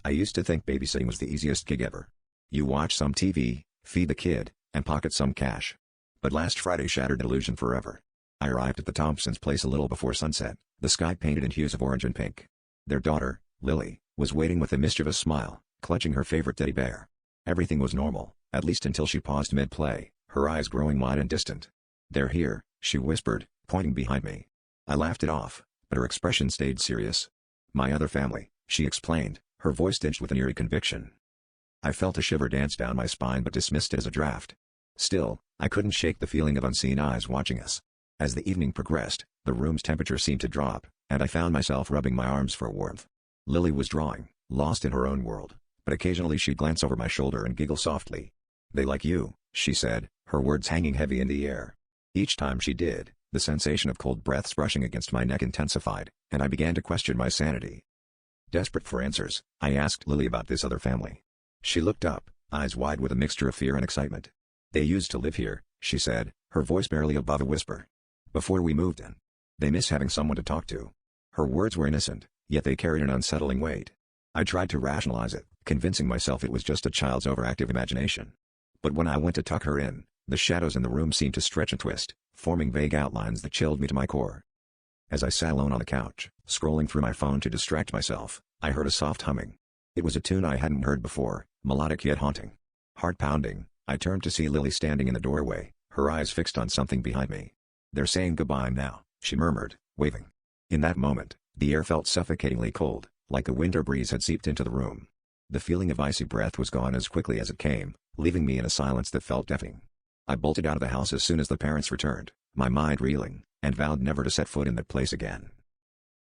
I used to think babysitting was the easiest gig ever. You watch some TV, feed the kid, and pocket some cash. But last Friday shattered the illusion forever. I arrived at the Thompsons' place a little before sunset, the sky painted in hues of orange and pink. Their daughter, Lily, was waiting with a mischievous smile, clutching her favorite teddy bear. Everything was normal, at least until she paused mid-play, her eyes growing wide and distant. "They're here," she whispered, pointing behind me. I laughed it off, but her expression stayed serious. "My other family," she explained, her voice tinged with an eerie conviction. I felt a shiver dance down my spine but dismissed it as a draft. Still, I couldn't shake the feeling of unseen eyes watching us. As the evening progressed, the room's temperature seemed to drop, and I found myself rubbing my arms for warmth. Lily was drawing, lost in her own world, but occasionally she'd glance over my shoulder and giggle softly. "They like you," she said, her words hanging heavy in the air. Each time she did, the sensation of cold breaths brushing against my neck intensified, and I began to question my sanity. Desperate for answers, I asked Lily about this other family. She looked up, eyes wide with a mixture of fear and excitement. "They used to live here," she said, her voice barely above a whisper. "Before we moved in. They miss having someone to talk to." Her words were innocent, yet they carried an unsettling weight. I tried to rationalize it, convincing myself it was just a child's overactive imagination. But when I went to tuck her in, the shadows in the room seemed to stretch and twist, forming vague outlines that chilled me to my core. As I sat alone on the couch, scrolling through my phone to distract myself, I heard a soft humming. It was a tune I hadn't heard before, melodic yet haunting. Heart pounding, I turned to see Lily standing in the doorway, her eyes fixed on something behind me. "They're saying goodbye now," she murmured, waving. In that moment, the air felt suffocatingly cold, like a winter breeze had seeped into the room. The feeling of icy breath was gone as quickly as it came, leaving me in a silence that felt deafening. I bolted out of the house as soon as the parents returned, my mind reeling, and vowed never to set foot in that place again.